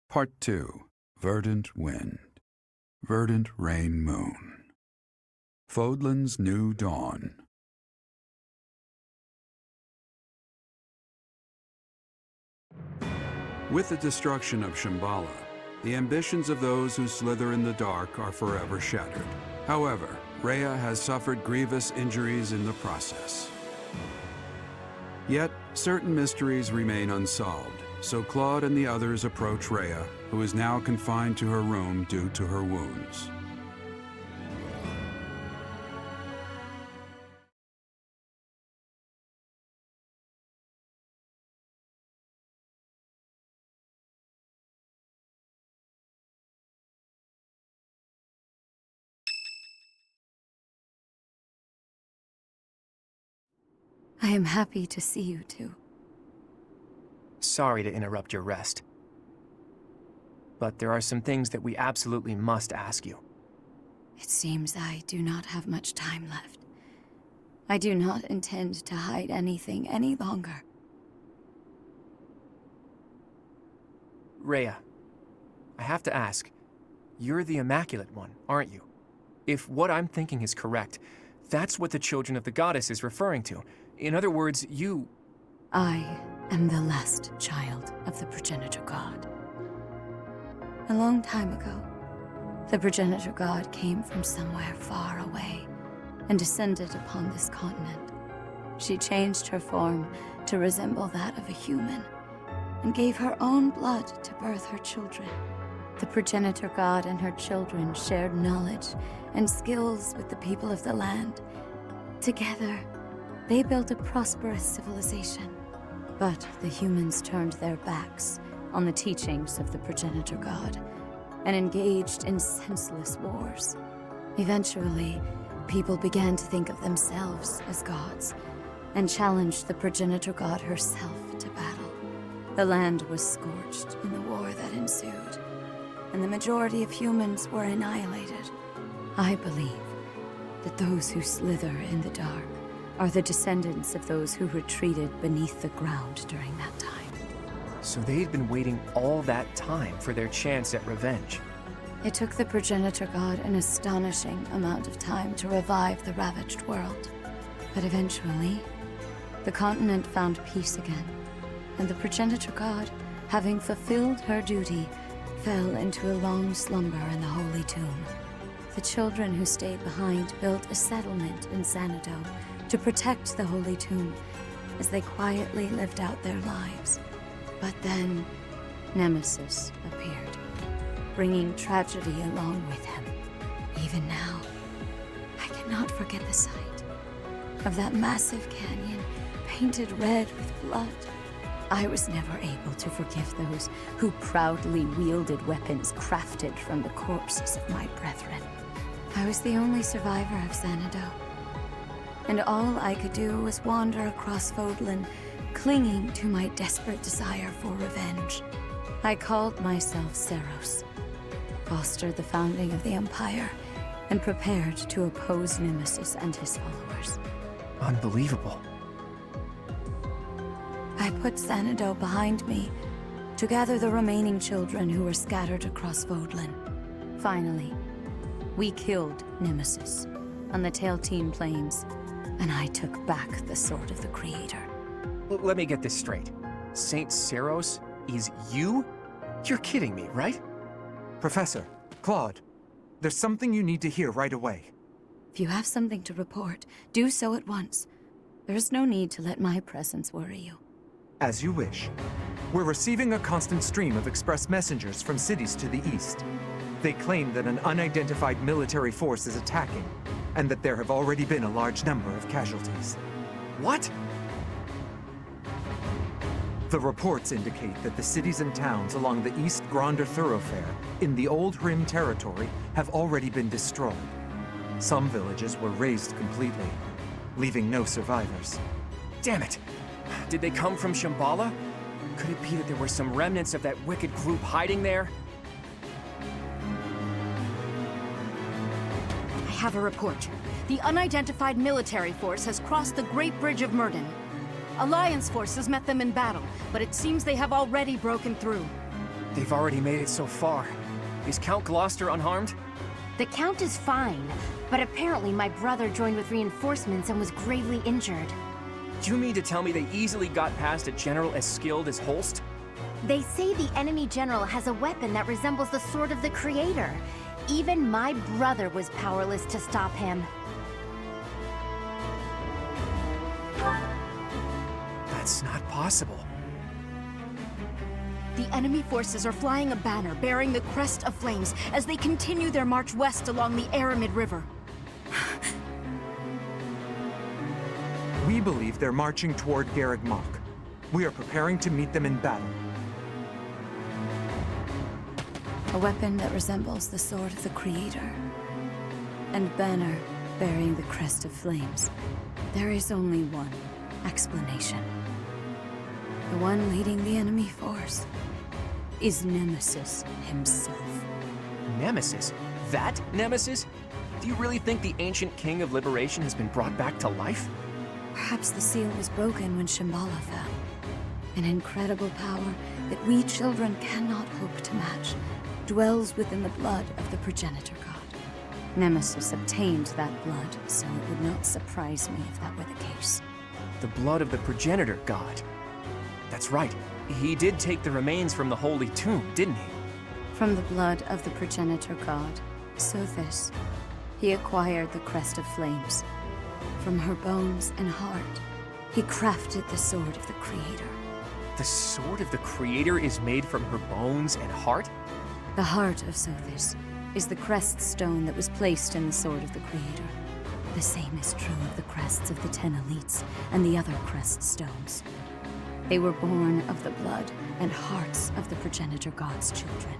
Part 2. Verdant Wind. Verdant Rain Moon. Fodlan's New Dawn. With the destruction of Shambhala, the ambitions of those who slither in the dark are forever shattered. However, Rhea has suffered grievous injuries in the process. Yet, certain mysteries remain unsolved, so Claude and the others approach Rhea, who is now confined to her room due to her wounds. I am happy to see you two. Sorry to interrupt your rest, but there are some things that we absolutely must ask you. It seems I do not have much time left. I do not intend to hide anything any longer. Rhea, I have to ask, you're the Immaculate One, aren't you? If what I'm thinking is correct, that's what the Children of the Goddess is referring to. In other words, you... I am the last child of the Progenitor God. A long time ago, the Progenitor God came from somewhere far away and descended upon this continent. She changed her form to resemble that of a human and gave her own blood to birth her children. The Progenitor God and her children shared knowledge and skills with the people of the land. Together, they built a prosperous civilization. But the humans turned their backs on the teachings of the Progenitor God and engaged in senseless wars. Eventually, people began to think of themselves as gods and challenged the Progenitor God herself to battle. The land was scorched in the war that ensued, and the majority of humans were annihilated. I believe that those who slither in the dark are the descendants of those who retreated beneath the ground during that time. So they'd been waiting all that time for their chance at revenge. It took the Progenitor God an astonishing amount of time to revive the ravaged world. But eventually, the continent found peace again, and the Progenitor God, having fulfilled her duty, fell into a long slumber in the Holy Tomb. The children who stayed behind built a settlement in Xanadu to protect the Holy Tomb as they quietly lived out their lives. But then, Nemesis appeared, bringing tragedy along with him. Even now, I cannot forget the sight of that massive canyon painted red with blood. I was never able to forgive those who proudly wielded weapons crafted from the corpses of my brethren. I was the only survivor of Xanadu, and all I could do was wander across Fodlan, clinging to my desperate desire for revenge. I called myself Seros, fostered the founding of the Empire, and prepared to oppose Nemesis and his followers. Unbelievable. I put Xanadu behind me to gather the remaining children who were scattered across Fodlan. Finally, we killed Nemesis on the Tailtean Plains, and I took back the Sword of the Creator. Let me get this straight. Saint Seros is you? You're kidding me, right? Professor, Claude, there's something you need to hear right away. If you have something to report, do so at once. There's no need to let my presence worry you. As you wish. We're receiving a constant stream of express messengers from cities to the east. They claim that an unidentified military force is attacking, and that there have already been a large number of casualties. What? The reports indicate that the cities and towns along the East Gronder thoroughfare in the Old Rim territory have already been destroyed. Some villages were razed completely, leaving no survivors. Damn it! Did they come from Shambhala? Could it be that there were some remnants of that wicked group hiding there? I have a report. The unidentified military force has crossed the Great Bridge of Murden. Alliance forces met them in battle, but it seems they have already broken through. They've already made it so far. Is Count Gloucester unharmed? The Count is fine, but apparently my brother joined with reinforcements and was gravely injured. Do you mean to tell me they easily got past a general as skilled as Holst? They say the enemy general has a weapon that resembles the Sword of the Creator. Even my brother was powerless to stop him. That's not possible. The enemy forces are flying a banner bearing the crest of flames as they continue their march west along the Aramid River. We believe they're marching toward Garreg Mach. We are preparing to meet them in battle. A weapon that resembles the Sword of the Creator. And banner bearing the crest of flames. There is only one explanation. The one leading the enemy force is Nemesis himself. Nemesis? That Nemesis? Do you really think the ancient king of liberation has been brought back to life? Perhaps the seal was broken when Shambhala fell. An incredible power that we children cannot hope to match dwells within the blood of the progenitor god. Nemesis obtained that blood, so it would not surprise me if that were the case. The blood of the progenitor god. That's right. He did take the remains from the holy tomb, didn't he? From the blood of the progenitor god, Sothis, he acquired the crest of flames. From her bones and heart, he crafted the Sword of the Creator. The Sword of the Creator is made from her bones and heart? The heart of Sothis is the crest stone that was placed in the Sword of the Creator. The same is true of the crests of the 10 elites and the other crest stones. They were born of the blood and hearts of the progenitor god's children.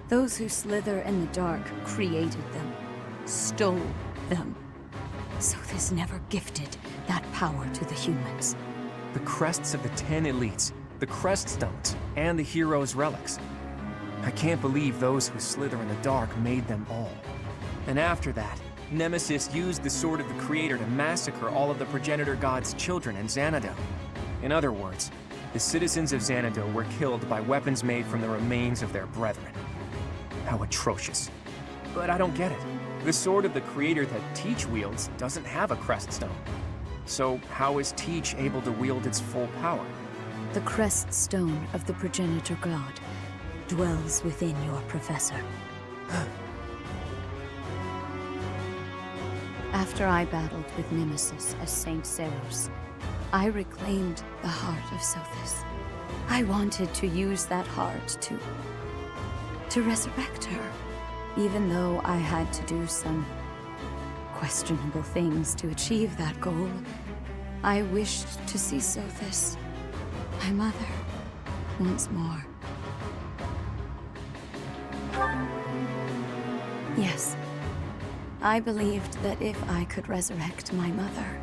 Those who slither in the dark created them, stole them. Sothis never gifted that power to the humans. The crests of the 10 elites, the crest stones, and the heroes' relics. I can't believe those who slither in the dark made them all. And after that, Nemesis used the Sword of the Creator to massacre all of the progenitor god's children in Xanadu. In other words, the citizens of Xanadu were killed by weapons made from the remains of their brethren. How atrocious. But I don't get it. The Sword of the Creator that Teach wields doesn't have a crest stone. So how is Teach able to wield its full power? The crest stone of the progenitor god dwells within your professor. After I battled with Nemesis as Saint Seros, I reclaimed the heart of Sothis. I wanted to use that heart to resurrect her, even though I had to do some questionable things to achieve that goal. I wished to see Sothis, my mother, once more. Yes, I believed that if I could resurrect my mother,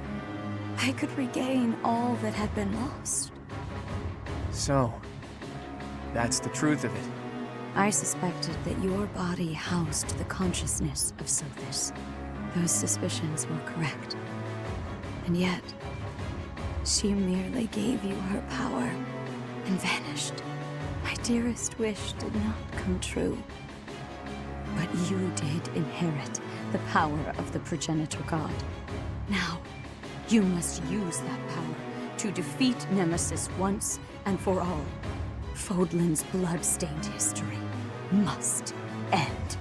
I could regain all that had been lost. So, that's the truth of it. I suspected that your body housed the consciousness of Sothis. Those suspicions were correct. And yet, she merely gave you her power and vanished. My dearest wish did not come true. But you did inherit the power of the progenitor god. Now, you must use that power to defeat Nemesis once and for all. Fodlan's blood-stained history must end.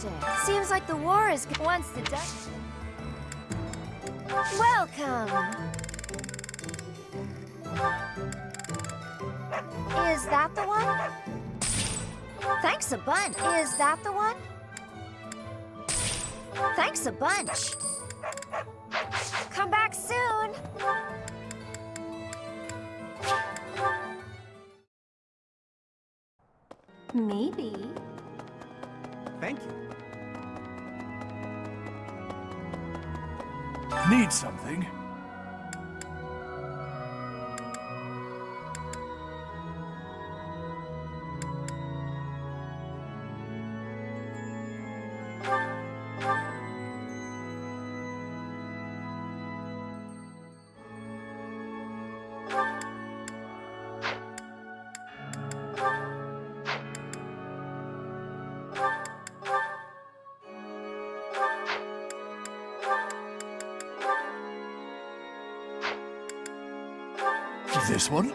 interesting. Seems like the war is once the dust. Welcome. Is that the one? Thanks a bunch. Is that the one? Thanks a bunch. Come back soon. Maybe. Thank you. Need something? This one?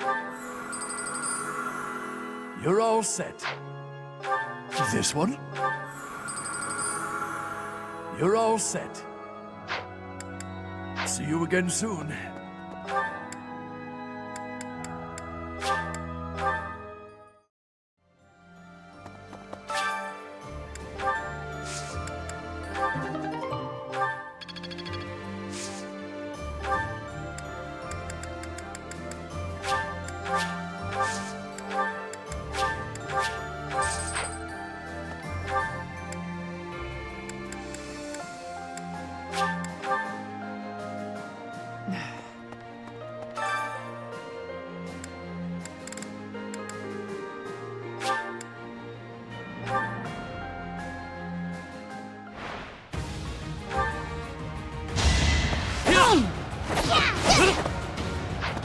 You're all set. This one? You're all set. See you again soon.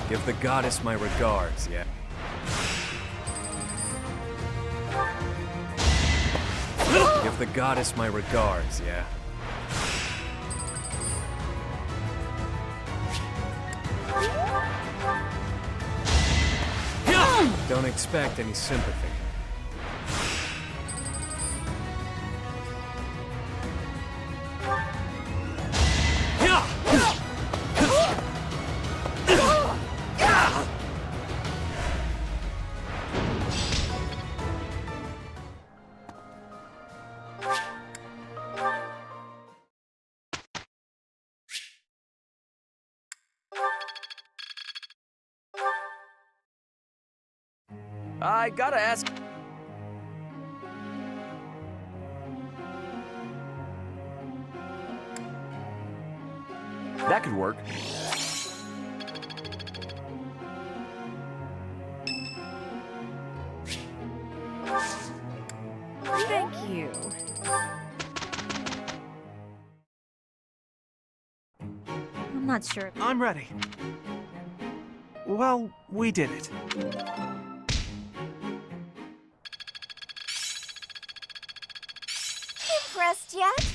Give the goddess my regards, yeah? Give the goddess my regards, yeah? Don't expect any sympathy. I gotta ask... That could work. Thank you. I'm not sure. I'm ready. Well, we did it. Impressed yet?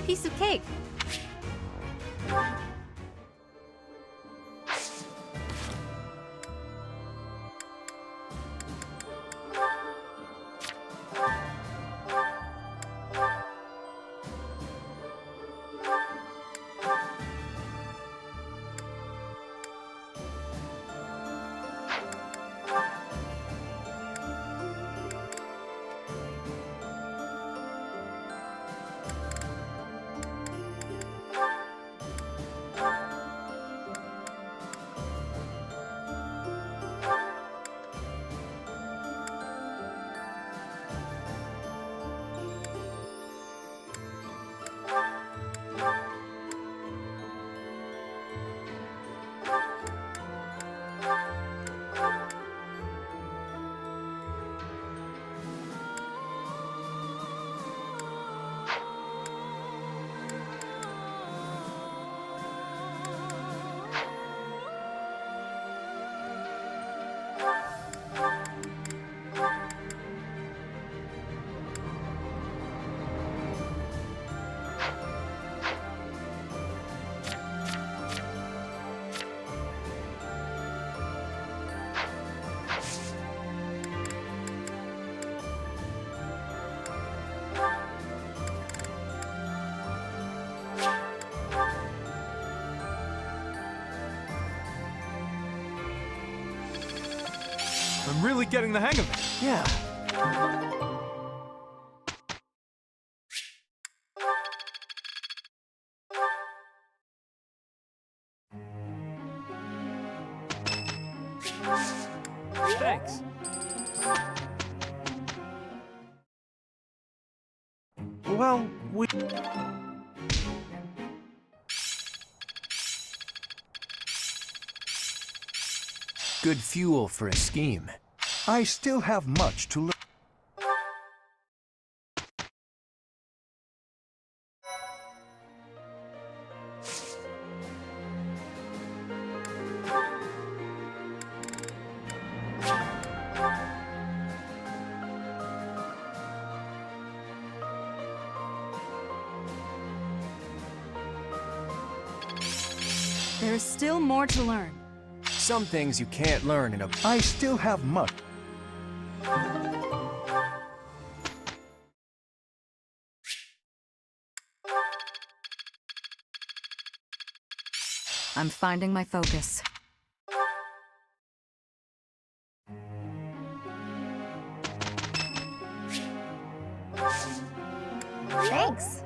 Piece of cake. I'm really getting the hang of it. Yeah. Thanks. Well, we... Good fuel for a scheme. I still have much to learn. There's still more to learn. Some things you can't learn in a... I still have much. I'm finding my focus. Thanks.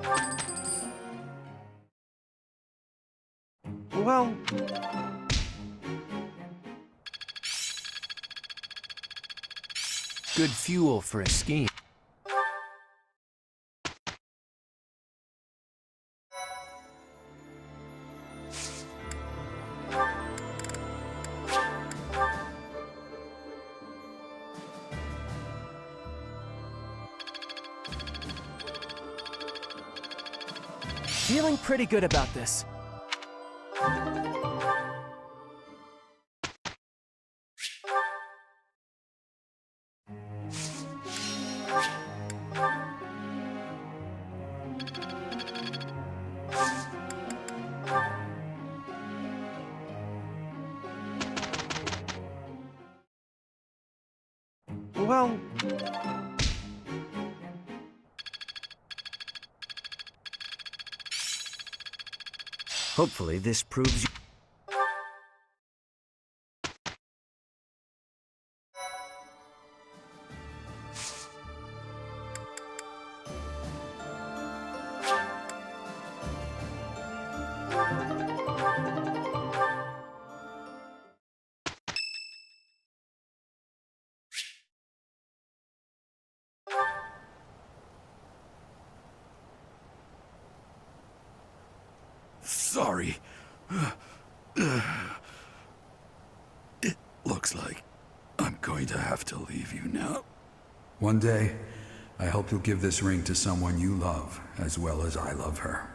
Well... Good fuel for a scheme. Feeling pretty good about this. Well... Hopefully this proves you... Sorry. It looks like I'm going to have to leave you now. One day, I hope you'll give this ring to someone you love as well as I love her.